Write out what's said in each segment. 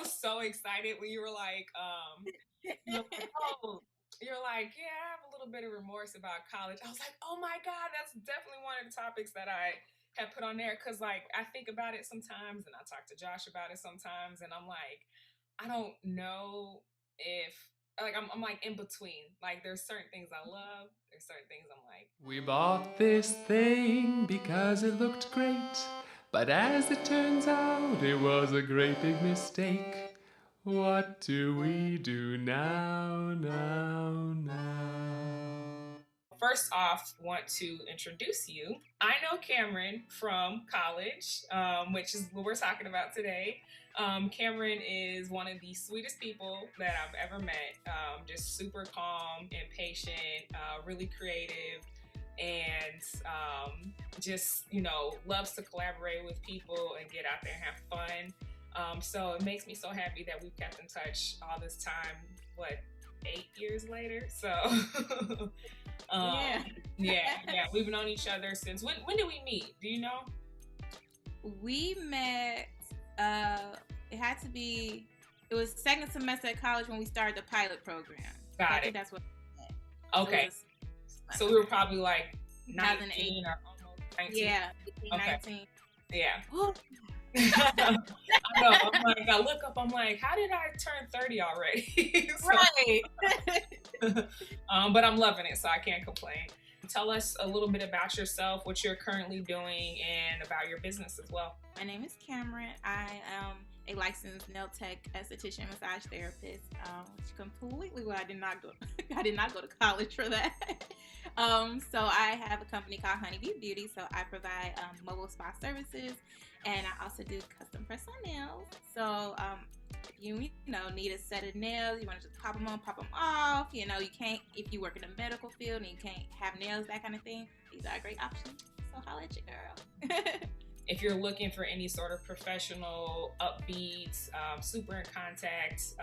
was so excited when you were like, you're like, oh, you're like, yeah, I have a little bit of remorse about college. I was like, oh my God, that's definitely one of the topics that I have put on there. Cause like I think about it sometimes and I talk to Josh about it sometimes and I'm like, I don't know if like I'm like in between. Like there's certain things I love, there's certain things I'm like, We bought this thing because it looked great, but as it turns out, it was a great big mistake. What do we do now? first off, want to introduce you. I know Cameron from college, which is what we're talking about today. Cameron is one of the sweetest people that I've ever met. Just super calm and patient, really creative, and just loves to collaborate with people and get out there and have fun. So it makes me so happy that we've kept in touch all this time. What, 8 years later? So Yeah. yeah, we've known each other since when did we meet? Do you know? We met, it had to be, it was second semester at college when we started the pilot program. I Got think it. that's what we met. Okay. So we were probably like 19 or almost 19. Yeah, Okay. 19. Yeah. Oh. I know. I'm like, I look up, I'm like, how did I turn 30 already? Right. But I'm loving it, so I can't complain. Tell us a little bit about yourself, what you're currently doing, and about your business as well. My name is Cameran. I am a licensed nail tech, esthetician, massage therapist. Which completely I did not go. I did not go to college for that. So I have a company called Honee Beauty. So I provide mobile spa services, and I also do custom press on nails. So if you need a set of nails, you want to just pop them on, pop them off. You can't, if you work in the medical field and you can't have nails, that kind of thing. These are great options. So holla at your girl. If you're looking for any sort of professional, upbeat, super in contact,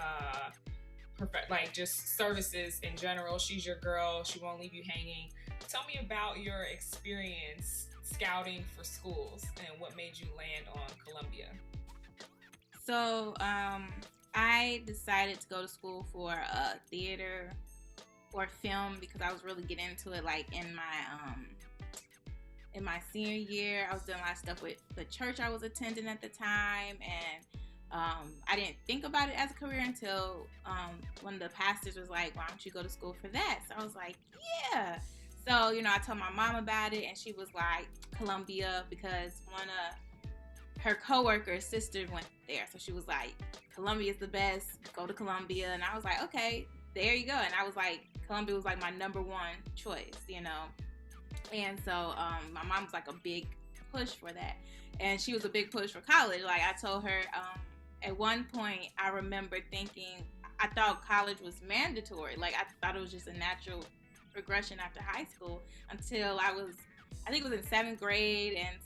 like just services in general, she's your girl. She won't leave you hanging. Tell me about your experience scouting for schools and what made you land on Columbia. So I decided to go to school for theater or film because I was really getting into it like in my senior year. I was doing a lot of stuff with the church I was attending at the time, and I didn't think about it as a career until one of the pastors was like, why don't you go to school for that? So I was like, yeah. So, I told my mom about it, and she was like, Columbia, because one of her coworker's sister went there. So she was like, Columbia is the best, go to Columbia. And I was like, okay, there you go. And I was like, Columbia was like my number one choice, And so my mom was like a big push for that. And she was a big push for college. Like I told her, at one point I remember thinking, I thought college was mandatory. Like I thought it was just a natural progression after high school until I think it was in 7th grade, and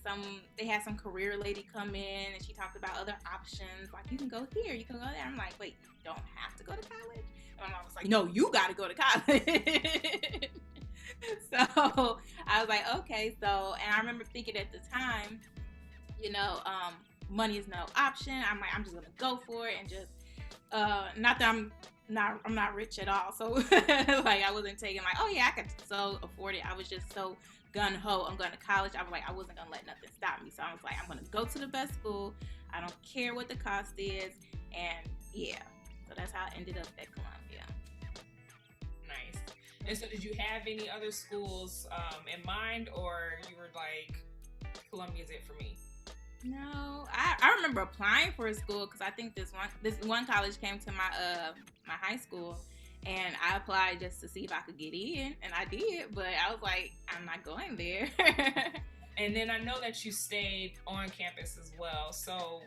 they had some career lady come in and she talked about other options. Like, you can go here, you can go there. I'm like, wait, you don't have to go to college? And my mom was like, no, you got to go to college. So I was like, okay. So, and I remember thinking at the time, money is no option. I'm like, I'm just going to go for it and just, not that I'm not rich at all. So like I wasn't taking like, oh yeah, I could so afford it. I was just so gung-ho, I'm going to college. I was like, I wasn't going to let nothing stop me. So I was like, I'm going to go to the best school. I don't care what the cost is. And yeah, so that's how I ended up at Columbia. Nice. And so did you have any other schools in mind, or you were like, Columbia's it for me? No, I remember applying for a school because I think this one college came to my high school, and I applied just to see if I could get in, and I did, but I was like, I'm not going there. And then I know that you stayed on campus as well. So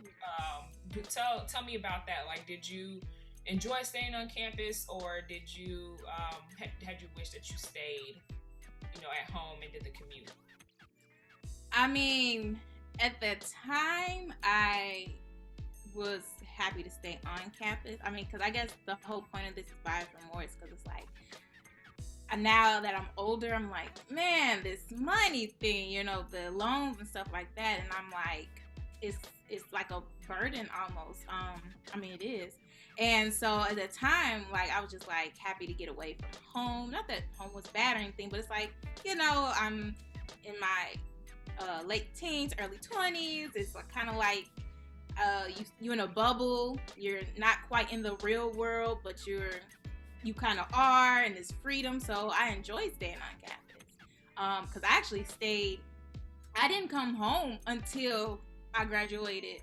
tell me about that. Like, did you enjoy staying on campus, or did you had you wished that you stayed, at home and did the commute? I mean, at that time, I was happy to stay on campus. I mean, because I guess the whole point of this is buyer's remorse, because it's like, now that I'm older, I'm like, man, this money thing, the loans and stuff like that. And I'm like, it's like a burden almost. I mean, it is. And so at the time, like, I was just like happy to get away from home. Not that home was bad or anything, but it's like, I'm in my late teens, early 20s. It's like, kind of like you in a bubble. You're not quite in the real world, but you kind of are, and it's freedom. So I enjoyed staying on campus because I actually stayed. I didn't come home until I graduated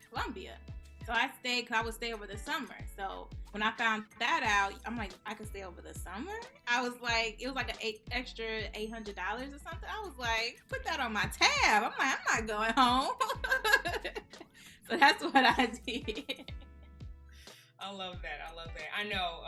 Columbia. So I stayed because I would stay over the summer. So when I found that out, I'm like, I could stay over the summer? I was like, it was like an extra $800 or something. I was like, put that on my tab. I'm like, I'm not going home. So that's what I did. I love that. I know,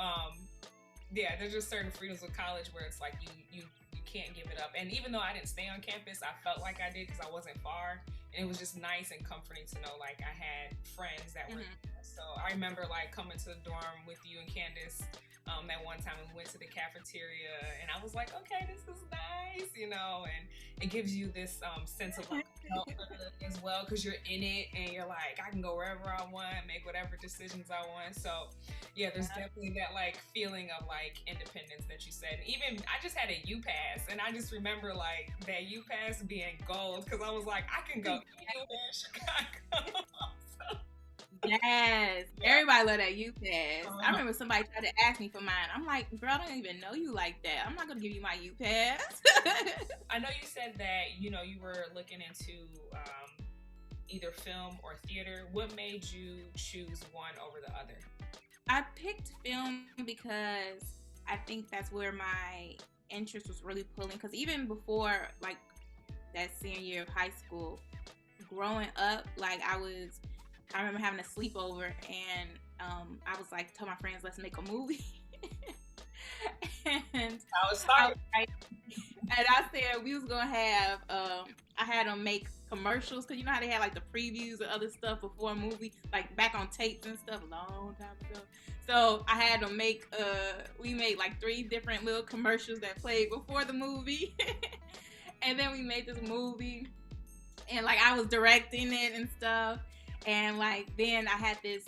there's just certain freedoms of college where it's like you can't give it up. And even though I didn't stay on campus, I felt like I did because I wasn't far. And it was just nice and comforting to know, like, I had friends that were there. So I remember, like, coming to the dorm with you and Candace that one time we went to the cafeteria, and I was like, okay, this is nice, and it gives you this sense of, like, adulthood as well, because you're in it, and you're like, I can go wherever I want, make whatever decisions I want. So yeah, there's definitely that, like, feeling of, like, independence that you said. Even I just had a U-Pass, and I just remember, like, that U-Pass being gold, because I was like, I can go anywhere in Chicago. Yes, everybody love that U-Pass. I remember somebody tried to ask me for mine. I'm like, girl, I don't even know you like that. I'm not gonna give you my U-Pass. I know you said that you were looking into either film or theater. What made you choose one over the other? I picked film because I think that's where my interest was really pulling. Because even before, like, that senior year of high school, growing up, like, I remember having a sleepover, and I was like, tell my friends, let's make a movie. And I was starting. And I said we was gonna have I had them make commercials, because you know how they had, like, the previews and other stuff before a movie, like back on tapes and stuff a long time ago. So I had them make we made like 3 different little commercials that played before the movie. And then we made this movie, and, like, I was directing it and stuff. And, like, then I had this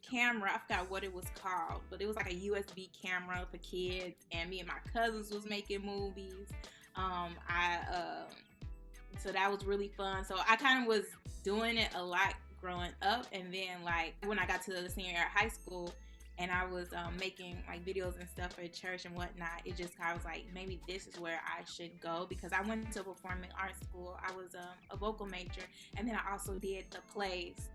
camera. I forgot what it was called, but it was like a USB camera for kids. And me and my cousins was making movies. So that was really fun. So I kind of was doing it a lot growing up. And then, like, when I got to the senior year of high school, and I was making, like, videos and stuff for church and whatnot, it just, I was like, maybe this is where I should go, because I went to performing arts school. I was a vocal major, and then I also did the plays,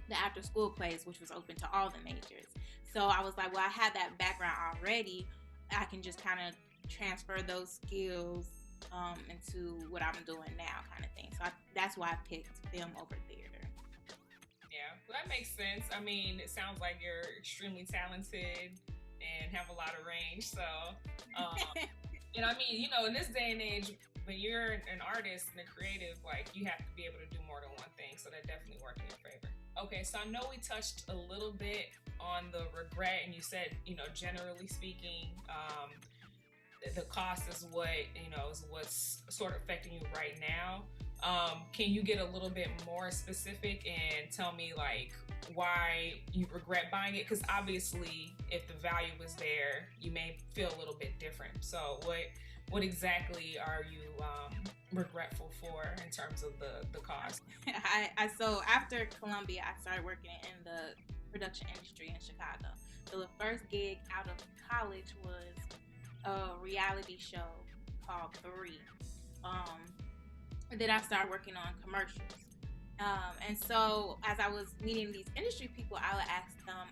the after school plays, which was open to all the majors. So I was like, well, I had that background already. I can just kind of transfer those skills into what I'm doing now, kind of thing. So that's why I picked film over theater. Yeah, well, that makes sense. I mean, it sounds like you're extremely talented and have a lot of range. So, and I mean, in this day and age, when you're an artist and a creative, like, you have to be able to do more than one thing. So that definitely worked in your favor. Okay, so I know we touched a little bit on the regret, and you said, generally speaking, the cost is what's sort of affecting you right now. Can you get a little bit more specific and tell me, like, why you regret buying it? Because obviously, if the value was there, you may feel a little bit different. So what exactly are you regretful for in terms of the cost? So after Columbia, I started working in the production industry in Chicago. So the first gig out of college was a reality show called 3. And then I started working on commercials. And so as I was meeting these industry people, I would ask them,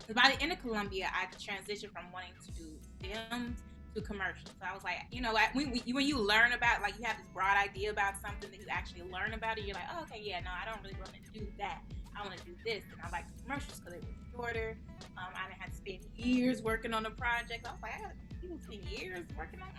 because by the end of Columbia, I transitioned from wanting to do films to commercials. So I was like, when you learn about, like, you have this broad idea about something that you actually learn about it, you're like, oh, okay, yeah, no, I don't really want to do that. I want to do this. And I like the commercials because they were shorter. I didn't have to spend years working on a project. I was like, I got people spend years working on it.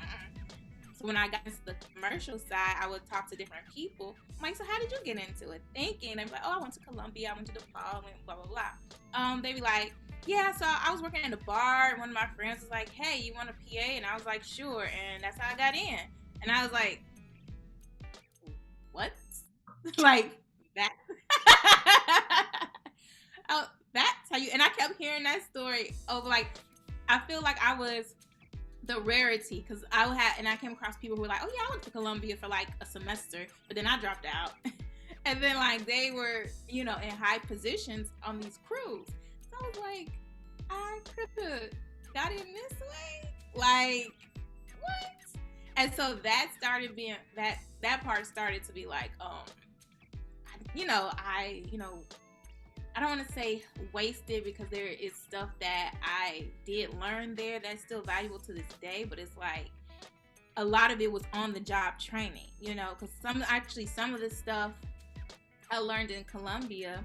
So when I got into the commercial side, I would talk to different people. I'm like, so how did you get into it? Thinking, they'd be like, oh, I went to Columbia, I went to DePaul, and blah, blah, blah. They'd be like, yeah, so I was working in a bar, and one of my friends was like, hey, you want a PA? And I was like, sure, and that's how I got in. And I was like, what? Like that. Oh, that's how you. And I kept hearing that story over. Like, I feel like I was the rarity because I came across people who were like, oh yeah, I went to Columbia for like a semester, but then I dropped out. And then like they were, in high positions on these crews. So I was like, I could have got in this way. Like, what? And so that started being that part started to be like, I don't want to say wasted because there is stuff that I did learn there that's still valuable to this day, but it's like a lot of it was on the job training, because some of the stuff I learned in Columbia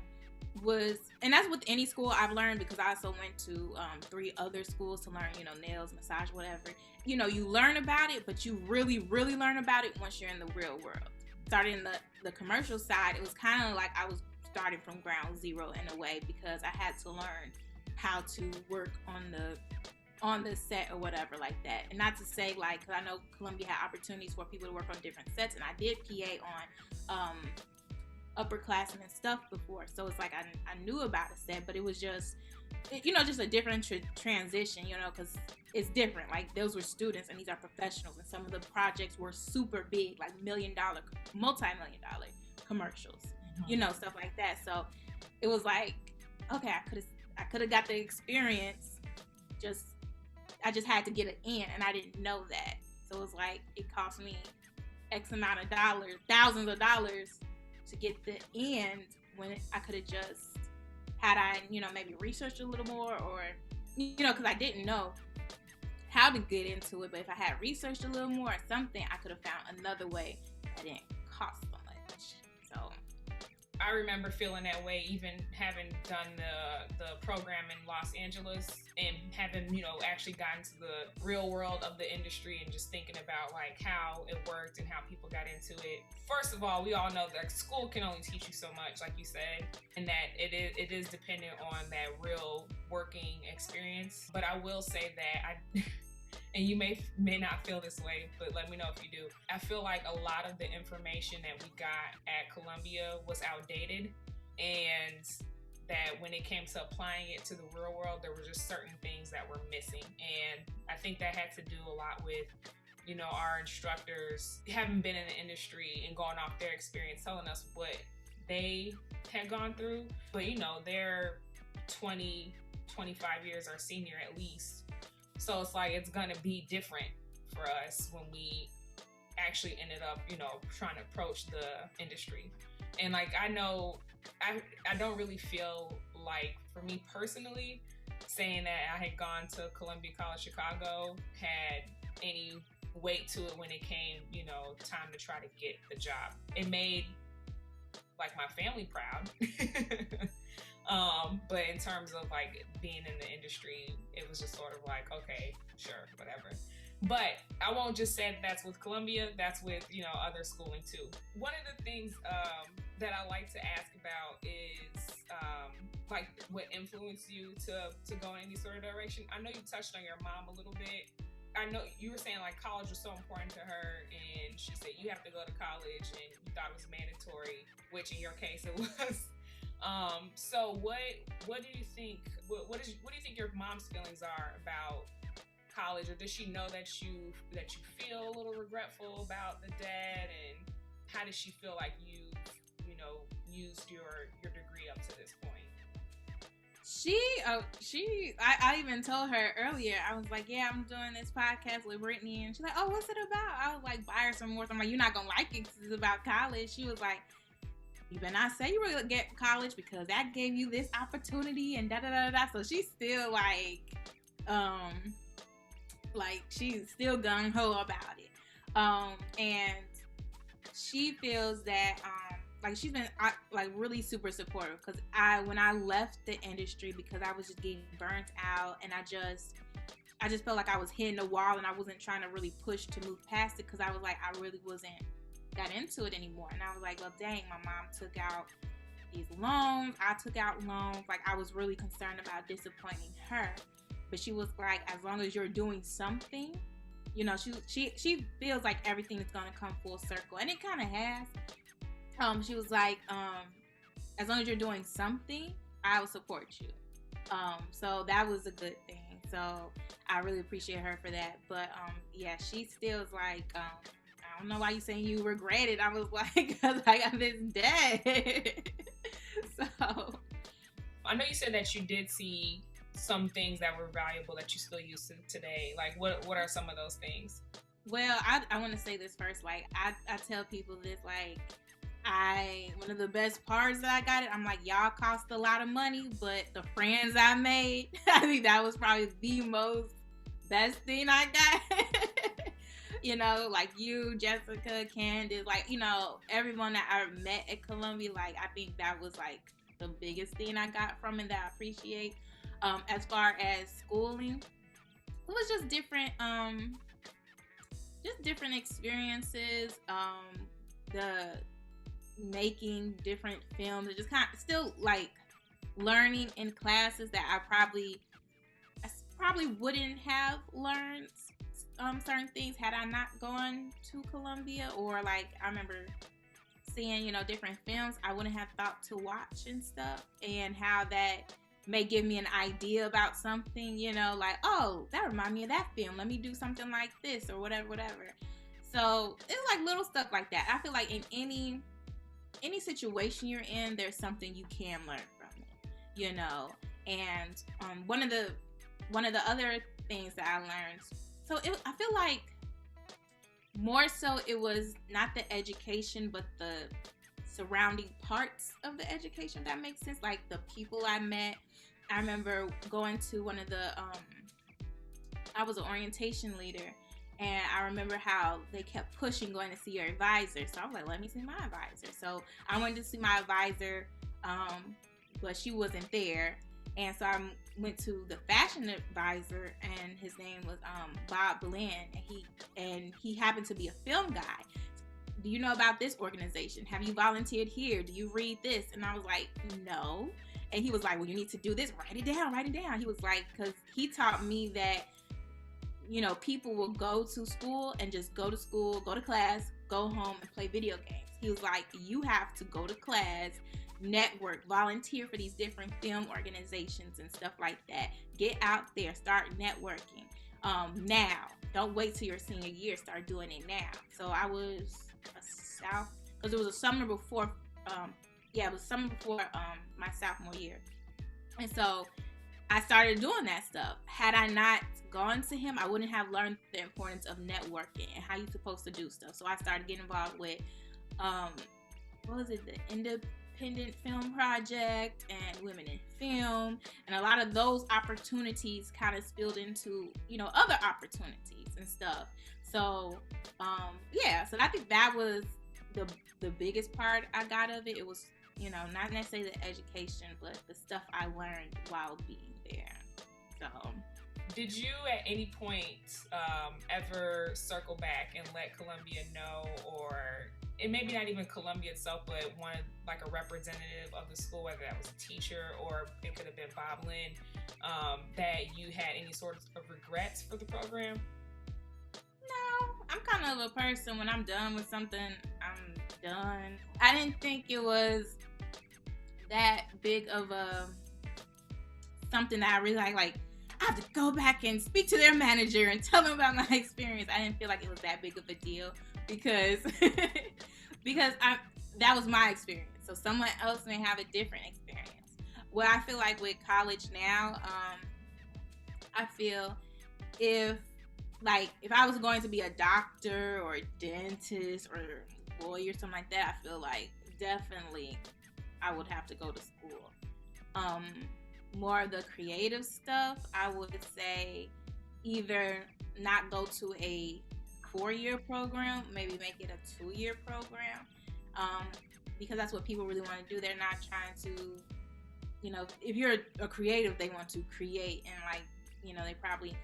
was, and that's with any school I've learned because I also went to 3 other schools to learn, nails, massage, whatever. You learn about it, but you really, really learn about it once you're in the real world. Starting in the commercial side, it was kind of like I was starting from ground zero in a way because I had to learn how to work on the set or whatever like that. And not to say like, cause I know Columbia had opportunities for people to work on different sets, and I did PA on upperclassmen and stuff before, so it's like I knew about a set, but it was just just a different transition, because it's different. Like those were students and these are professionals, and some of the projects were super big, like multi-million dollar commercials, stuff like that. So it was like, okay, I could have got the experience, I just had to get it in, and I didn't know that. So it was like it cost me X amount of dollars, thousands of dollars to get the end when I could have just had I maybe researched a little more, or because I didn't know how to get into it, but if I had researched a little more or something, I could have found another way that didn't cost so much. So I remember feeling that way, even having done the program in Los Angeles and having, actually gotten to the real world of the industry and just thinking about like how it worked and how people got into it. First of all, we all know that school can only teach you so much, like you said, and that it is dependent on that real working experience. But I will say that and you may not feel this way, but let me know if you do. I feel like a lot of the information that we got at Columbia was outdated, and that when it came to applying it to the real world, there were just certain things that were missing. And I think that had to do a lot with, our instructors having been in the industry and going off their experience, telling us what they had gone through. But, they're 20, 25 years our senior at least. So it's like, it's gonna be different for us when we actually ended up, trying to approach the industry. And like, I know, I don't really feel like, for me personally, saying that I had gone to Columbia College Chicago had any weight to it when it came, time to try to get the job. It made like my family proud. But in terms of like being in the industry, it was just sort of like, okay, sure, whatever. But I won't just say that's with Columbia, that's with, other schooling too. One of the things that I like to ask about is like what influenced you to go in any sort of direction. I know you touched on your mom a little bit. I know you were saying like college was so important to her, and she said you have to go to college and you thought it was mandatory, which in your case it was. So what do you think? What do you think your mom's feelings are about college, or does she know that you feel a little regretful about the debt, and how does she feel like you used your degree up to this point? I even told her earlier, I was like, yeah, I'm doing this podcast with Brittany, and she's like, oh, what's it about? I was like, buy her some more. I'm like, you're not gonna like it because it's about college. She was like, you better not say you were gonna get college because that gave you this opportunity and da da da da. So she's still like she's still gung ho about it, and she feels that she's been really super supportive, because when I left the industry, because I was just getting burnt out, and I just felt like I was hitting a wall, and I wasn't trying to really push to move past it, because I was like, I really wasn't got into it anymore. And I was like, well, dang, my mom took out these loans, I took out loans. Like, I was really concerned about disappointing her, but she was like, as long as you're doing something, she feels like everything is gonna come full circle, and it kind of has. She was like, as long as you're doing something, I will support you. So that was a good thing. So I really appreciate her for that. But yeah, she still is like, I don't know why you saying you regret it. I was like, because I got this debt. So I know you said that you did see some things that were valuable that you still use to today. Like, what are some of those things? Well, I want to say this first. Like, I tell people this, like, one of the best parts that I got it, I'm like, y'all cost a lot of money, but the friends I made, I think that was probably the most best thing I got. You know, like you, Jessica, Candace, like, you know, everyone that I met at Columbia, like, I think that was like the biggest thing I got from it that I appreciate. As far as schooling, it was just different experiences. The making different films, and just kind of still like learning in classes that I probably wouldn't have learned certain things had I not gone to Columbia. Or like I remember seeing, you know, different films I wouldn't have thought to watch and stuff, and how that may give me an idea about something, you know, like, oh, that reminds me of that film, let me do something like this, or whatever. So it's like little stuff like that. I feel like in any situation you're in, there's something you can learn from it, you know. And one of the other things that I learned, so I feel like more so it was not the education, but the surrounding parts of the education, if that makes sense. Like the people I met. I remember going to one of the I was an orientation leader, and I remember how they kept pushing going to see your advisor. So I was like, let me see my advisor. So I went to see my advisor, but she wasn't there. And so I went to the fashion advisor, and his name was Bob Bland, and he happened to be a film guy. Do you know about this organization? Have you volunteered here? Do you read this? And I was like, no. And he was like, well, you need to do this. Write it down. He was like, because he taught me that, you know, people will go to school and just go to school, go to class, go home and play video games. He was like, you have to go to class, network, volunteer for these different film organizations and stuff like that. Get out there, start networking now. Don't wait till your senior year, start doing it now. So I was because it was a summer before, my sophomore year. And so I started doing that stuff. Had I not gone to him, I wouldn't have learned the importance of networking and how you're supposed to do stuff. So I started getting involved with, the Independent Film Project and Women in Film. And a lot of those opportunities kind of spilled into, you know, other opportunities and stuff. So, so I think that was the biggest part I got of it. It was, you know, not necessarily the education, but the stuff I learned while being there. So, did you at any point ever circle back and let Columbia know, or it maybe not even Columbia itself, but one like a representative of the school, whether that was a teacher or it could have been Bob Lynn, that you had any sort of regrets for the program? No, I'm kind of a person, when I'm done with something, I'm done. I didn't think it was that big of a something that I really like I have to go back and speak to their manager and tell them about my experience. I didn't feel like it was that big of a deal because that was my experience. So someone else may have a different experience. Well, I feel like with college now, I feel if I was going to be a doctor or a dentist or a lawyer, something like that, I feel like definitely I would have to go to school. More of the creative stuff, I would say either not go to a 4-year program, maybe make it a 2-year program, because that's what people really want to do. They're not trying to, you know, if you're a creative, they want to create, and they probably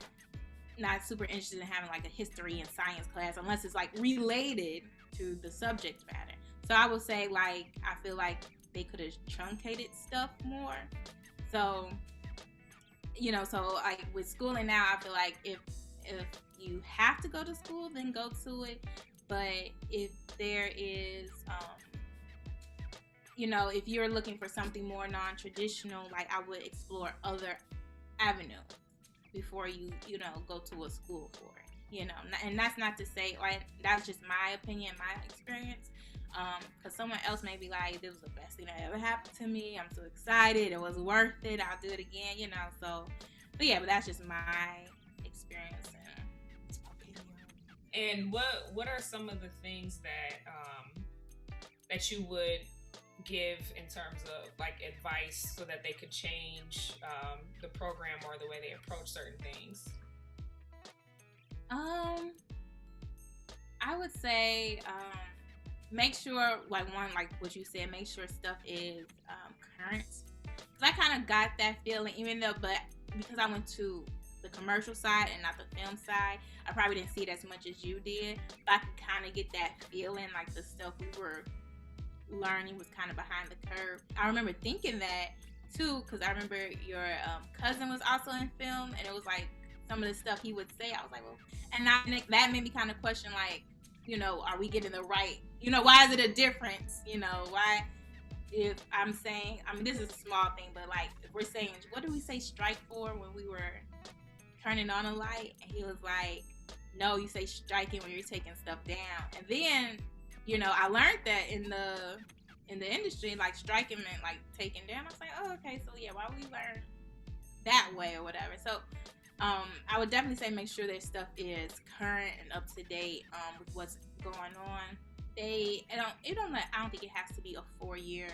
not super interested in having a history and science class unless it's related to the subject matter. So I would say I feel like they could have truncated stuff more. So, with schooling now, I feel like if you have to go to school, then go to it. But if there is if you're looking for something more non-traditional, like I would explore other avenues before you go to a school for it. And that's not to say, like, that's just my opinion, my experience. Because someone else may be like, this was the best thing that ever happened to me. I'm so excited. It was worth it. I'll do it again, So, but yeah, but that's just my experience and opinion. And what are some of the things that you would give in terms of like advice so that they could change the program or the way they approach certain things? I would say make sure, like what you said, make sure stuff is current. Cause I kind of got that feeling, but because I went to the commercial side and not the film side, I probably didn't see it as much as you did. But I could kind of get that feeling, like the stuff we were learning was kind of behind the curve. I remember thinking that too, because I remember your cousin was also in film, and it was like some of the stuff he would say, I was like, well, and that made me kind of question, like, are we getting the right, why is it a difference? Why, if I'm saying, this is a small thing, but like, if we're saying, what do we say strike for when we were turning on a light? And he was like, no, you say striking when you're taking stuff down. And then, I learned that in the industry, like striking meant like taking down. I was like, oh, okay, so yeah, why would we learn that way or whatever? So I would definitely say make sure their stuff is current and up to date with what's going on. I don't think it has to be a 4-year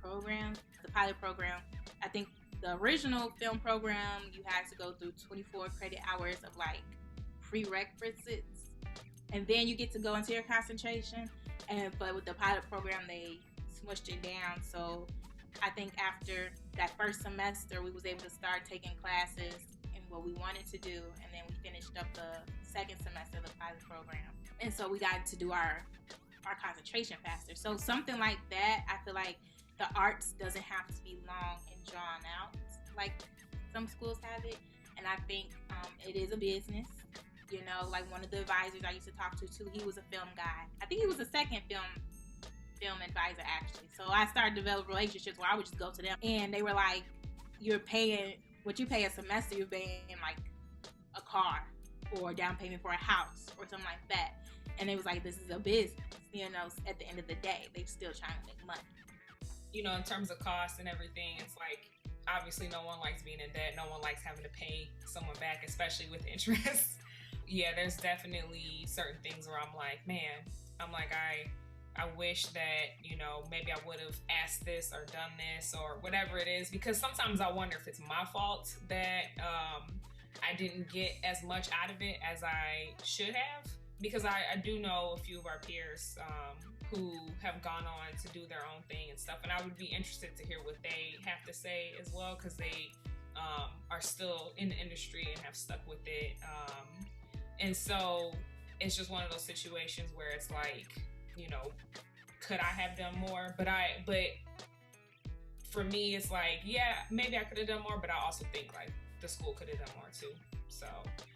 program. The pilot program, I think the original film program, you had to go through 24 credit hours of like prerequisites, and then you get to go into your concentration. But with the pilot program, they smushed it down. So I think after that first semester, we was able to start taking classes in what we wanted to do, and then we finished up the second semester of the pilot program. And so we got to do our concentration faster. So something like that, I feel like the arts doesn't have to be long and drawn out like some schools have it. And I think it is a business. Like one of the advisors I used to talk to too, he was a film guy. I think he was the second film advisor actually. So I started developing relationships where I would just go to them, and they were like, you're paying what you pay a semester, you're paying like a car or down payment for a house or something like that. And it was like, this is a business, at the end of the day, they're still trying to make money. In terms of cost and everything, it's like, obviously no one likes being in debt. No one likes having to pay someone back, especially with interest. Yeah, there's definitely certain things where I'm like, man, I wish that, maybe I would have asked this or done this or whatever it is, because sometimes I wonder if it's my fault that I didn't get as much out of it as I should have, because I do know a few of our peers who have gone on to do their own thing and stuff, and I would be interested to hear what they have to say as well, because they are still in the industry and have stuck with it. And so it's just one of those situations where it's like, could I have done more? But for me, it's like, yeah, maybe I could have done more, but I also think like the school could have done more too. So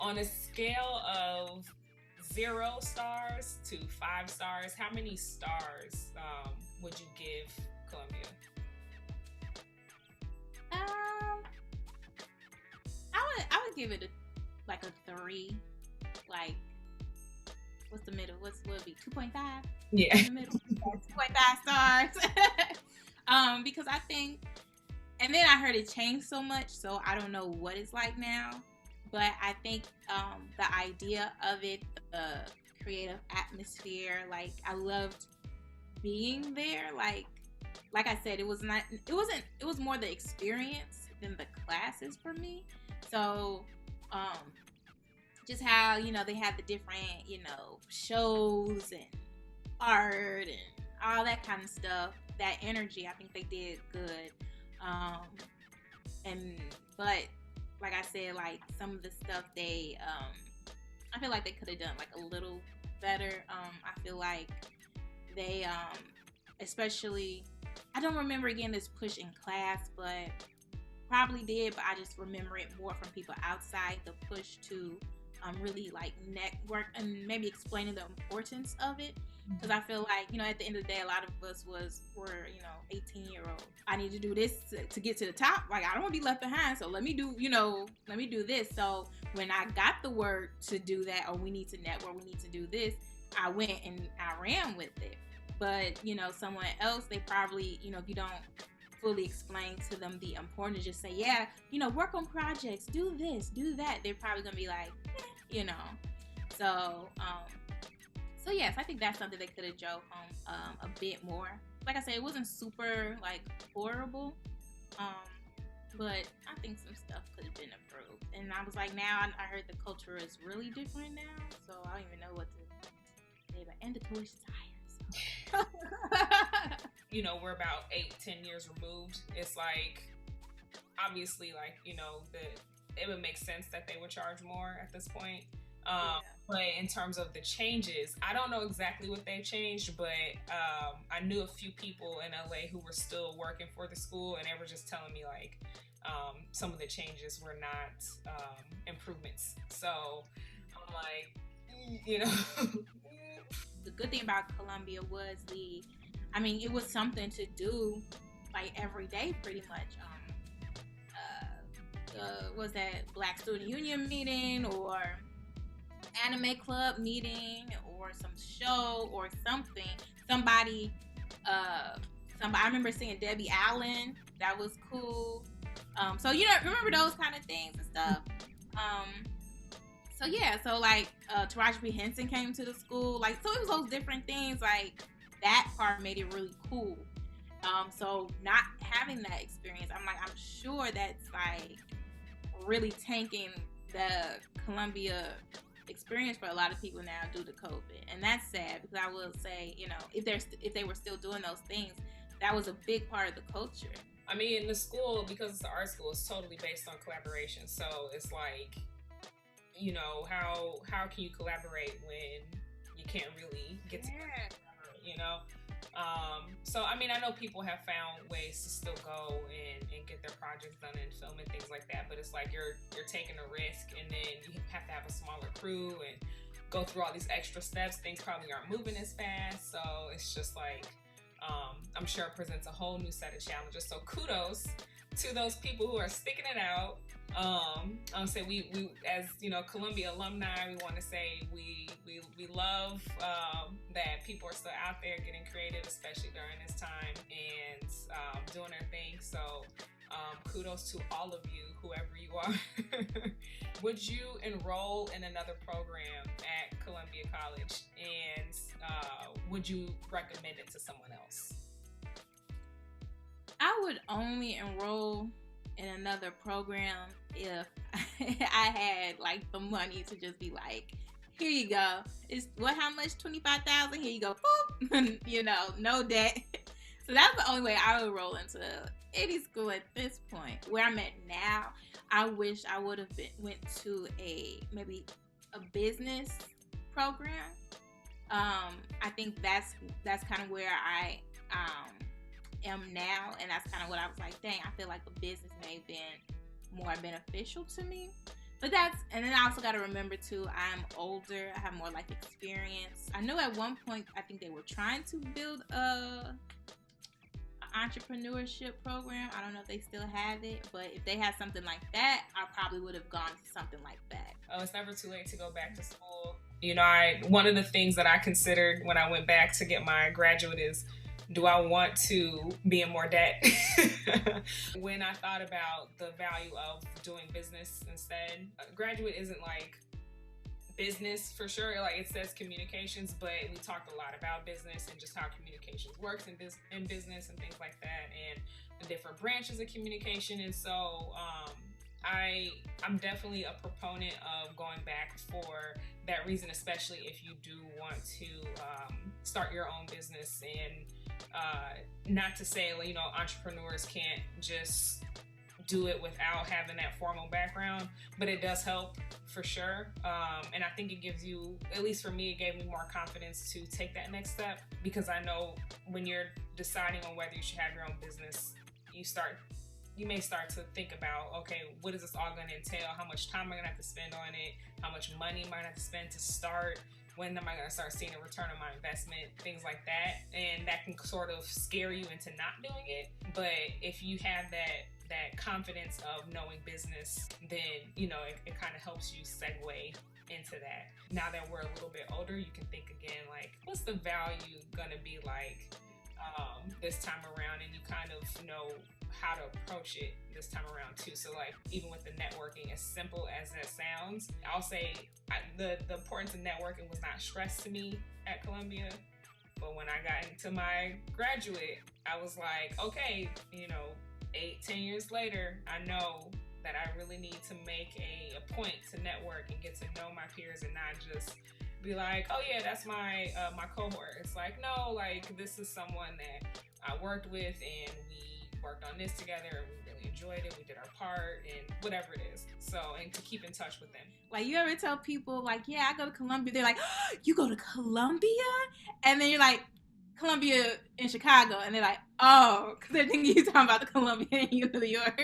on a scale of 0 stars to 5 stars, how many stars would you give Columbia? I would give it a 3. Like, what's the middle? What would it be? 2.5? Yeah. 2.5 stars. Because I think, and then I heard it changed so much, so I don't know what it's like now. But I think the idea of it, the creative atmosphere, like I loved being there. Like I said, it was more the experience than the classes for me. So just how, they had the different, shows and art and all that kind of stuff, that energy, I think they did good. But like I said, like some of the stuff I feel like they could have done like a little better. I feel like they, especially, I don't remember again this push in class, but probably did, but I just remember it more from people outside, the push to really like network and maybe explaining the importance of it. Because I feel like, at the end of the day, a lot of us were 18-year-old. I need to do this to get to the top. Like, I don't want to be left behind. So let me do this. So when I got the word to do that, or we need to network, we need to do this, I went and I ran with it. But, someone else, they probably, if you don't fully explain to them the importance, just say, yeah, work on projects, do this, do that. They're probably going to be like, So yes, I think that's something they could have drove home a bit more. Like I said, it wasn't super like horrible, but I think some stuff could have been improved. And I was like, now I heard the culture is really different now, so I don't even know what to say about. And the tuition's higher. So. We're about 8-10 years removed. It's like, obviously, like, it would make sense that they would charge more at this point. But in terms of the changes, I don't know exactly what they changed, but I knew a few people in LA who were still working for the school, and they were just telling me like some of the changes were not improvements. So I'm like, The good thing about Columbia was it was something to do like every day pretty much. Was that Black Student Union meeting or anime club meeting or some show or something. Somebody I remember seeing Debbie Allen. That was cool. So remember those kind of things and stuff. So like Taraji P. Henson came to the school. Like, so it was those different things. Like, that part made it really cool. So not having that experience, I'm sure that's like really tanking the Columbia experience for a lot of people now due to COVID, and that's sad because I will say, if they were still doing those things, that was a big part of the culture. I mean, the school, because it's an art school, it's totally based on collaboration. So it's like, how can you collaborate when you can't really get together? So I mean, I know people have found ways to still go and get their projects done and film and things like that, but it's like you're taking a risk, and then you have to have a smaller crew and go through all these extra steps. Things probably aren't moving as fast, so it's just like I'm sure it presents a whole new set of challenges. So kudos to those people who are sticking it out. I'll say we as Columbia alumni, we want to say we love that people are still out there getting creative, especially during this time, and doing their thing. So kudos to all of you, whoever you are. Would you enroll in another program at Columbia College, and would you recommend it to someone else? I would only enroll in another program if I had like the money to just be like, here you go. It's how much? $25,000. Here you go. Boop. No debt. So that's the only way I would roll into any school at this point. Where I'm at now, I wish I would have went to maybe a business program. I think that's kind of where I am now, and that's kind of what I was like, dang, I feel like the business may have been more beneficial to me. But and then I also got to remember too, I'm older, I have more life experience. I know at one point, I think they were trying to build an entrepreneurship program. I don't know if they still have it, but if they had something like that, I probably would have gone to something like that. Oh, it's never too late to go back to school. One of the things that I considered when I went back to get my graduate is, do I want to be in more debt? When I thought about the value of doing business instead, graduate isn't like business for sure. Like, it says communications, but we talked a lot about business and just how communications works in business and things like that, and the different branches of communication. And so I'm definitely a proponent of going back for that reason, especially if you do want to start your own business. And not to say, entrepreneurs can't just do it without having that formal background, but it does help for sure. And I think it gives you, at least for me, it gave me more confidence to take that next step, because I know when you're deciding on whether you should have your own business, you start you may start to think about, okay, what is this all going to entail? How much time am I going to have to spend on it? How much money am I going to have to spend to start? When am I going to start seeing a return on my investment? Things like that. And that can sort of scare you into not doing it. But if you have that confidence of knowing business, then, you know, it kind of helps you segue into that. Now that we're a little bit older, you can think again, like, what's the value going to be like this time around? And you kind of know how to approach it this time around too. So like, even with the networking, as simple as that sounds, I'll say the importance of networking was not stressed to me at Columbia, but when I got into my graduate, I was like, okay, you know, 8-10 years later, I know that I really need to make a point to network and get to know my peers, and not just be like, oh yeah, that's my my cohort. It's like, no, like, this is someone that I worked with and we worked on this together and we really enjoyed it. We did our part and whatever it is. So, and to keep in touch with them. Like, you ever tell people, like, yeah, I go to Columbia. They're like, oh, you go to Columbia? And then you're like, Columbia in Chicago. And they're like, oh, because they're thinking you're talking about the Columbia in New York.